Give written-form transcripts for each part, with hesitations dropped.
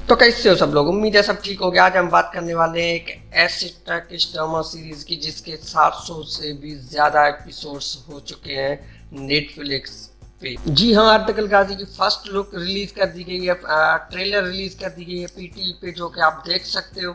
तो कैसे हो सब लोग, उम्मीद है सब ठीक हो गया। आज हम बात करने वाले हैं एक ऐसे टर्किश ड्रामा सीरीज की जिसके 700 से भी ज़्यादा एपिसोड्स हो चुके हैं नेटफ्लिक्स पे। जी हाँ, अर्तुगरुल गाजी की फर्स्ट लुक रिलीज कर दी गई है, ट्रेलर रिलीज कर दी गई है पीटीवी पे, जो कि आप देख सकते हो।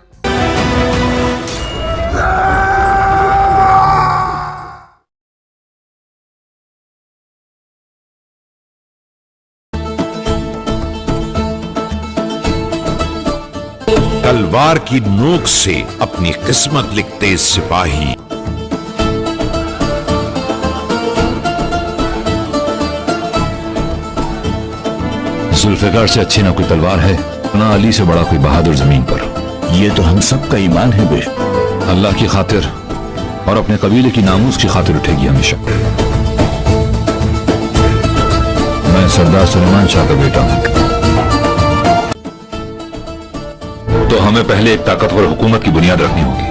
तलवार की नोक से अपनी किस्मत लिखते सिपाही। जुल्फिकार से अच्छी ना कोई तलवार है, ना अली से बड़ा कोई बहादुर जमीन पर। ये तो हम सब का ईमान है बेश। अल्लाह की खातिर और अपने कबीले की नामूस की खातिर उठेगी हमेशा। मैं सरदार सुलेमान शाह का बेटा हूं, तो हमें पहले एक ताकतवर हुकूमत की बुनियाद रखनी होगी।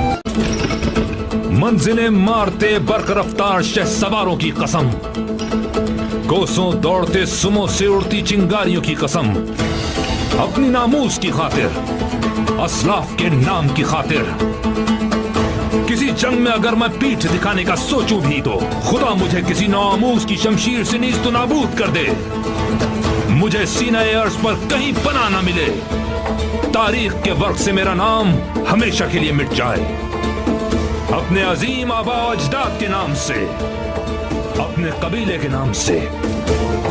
मंजिलें मारते बरकरफ्तार शह सवारों की कसम, कोसों दौड़ते सुमो से उड़ती चिंगारियों की कसम, अपनी नामूस की खातिर, असलाफ के नाम की खातिर, किसी जंग में अगर मैं पीठ दिखाने का सोचूं भी तो खुदा मुझे किसी नामूस की शमशीर से नीज़ तो नाबूद कर दे। मुझे सीना-ए अर्श पर कहीं पनाह न मिले, तारीख के वर्क से मेरा नाम हमेशा के लिए मिट जाए। अपने अजीम आबा अजदाद के नाम से, अपने कबीले के नाम से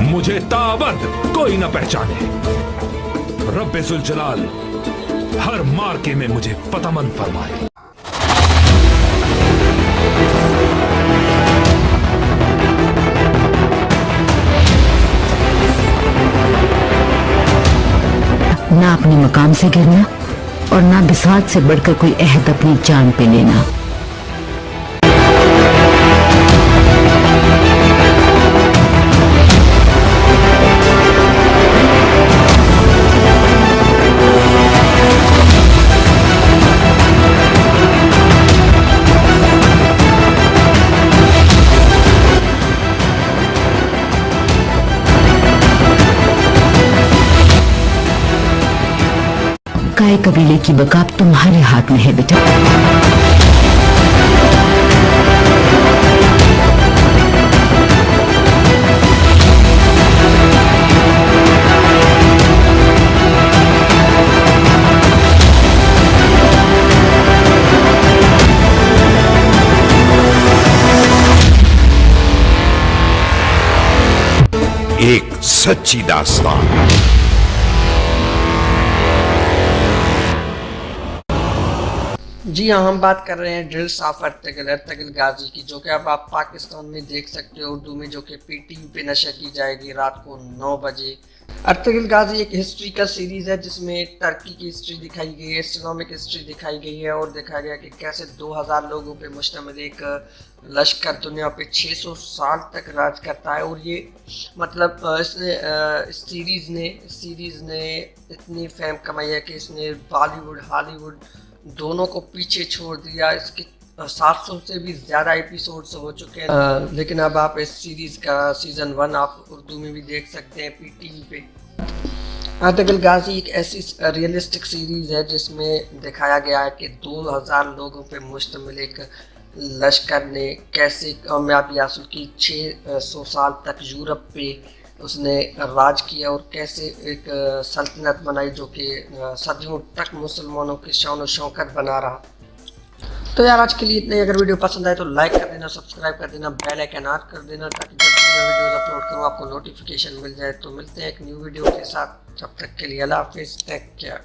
मुझे ताबद कोई न पहचाने। रब्बे जुल जलाल हर मार्के में मुझे फतहमंद फरमाए। ना अपने मकाम से गिरना और ना बिसात से बढ़कर कोई अहद अपनी जान पे लेना। काय कबीले की बका तुम्हारे हाथ में है बेटा। एक सच्ची दास्तान। जी हाँ, हम बात कर रहे हैं ड्रिल्स ऑफ अर्तुगरुल गाजी की, जो कि अब आप पाकिस्तान में देख सकते हो उर्दू में, जो कि पीटीवी पे नशर की जाएगी रात को 9 बजे। अर्तुगरुल गाजी एक हिस्ट्रिकल सीरीज है जिसमें टर्की की हिस्ट्री दिखाई गई है, इस्लामिक हिस्ट्री दिखाई गई है और दिखाया गया कि कैसे 2000 लोगों पे मुश्तमिल एक लश्कर दुनिया पे 600 साल तक राज करता है। और ये मतलब इस सीरीज़ ने इतनी फेम कमाई है कि इसने बॉलीवुड हॉलीवुड दोनों को पीछे छोड़ दिया। इसके 700 से भी ज़्यादा एपिसोड्स हो चुके हैं, लेकिन अब आप इस सीरीज़ का सीज़न 1 आप उर्दू में भी देख सकते हैं पीटीवी पे। अर्तुगरुल गाजी एक ऐसी रियलिस्टिक सीरीज़ है जिसमें दिखाया गया है कि 2000 लोगों पे मुश्तमिल एक लश्कर ने कैसे कामयाबी हासिल की। 600 साल तक यूरोप पे उसने राज किया और कैसे एक सल्तनत बनाई जो कि सदियों तक मुसलमानों की शान और शौकत बना रहा। तो यार आज के लिए इतने। अगर वीडियो पसंद आए तो लाइक कर देना, सब्सक्राइब कर देना, बेल आइकन ऑन कर देना, ताकि जब भी मैं वीडियोस अपलोड करूँ आपको नोटिफिकेशन मिल जाए। तो मिलते हैं एक न्यू वीडियो के साथ, जब तक के लिए अल्लाह हाफिज़, टेक केयर।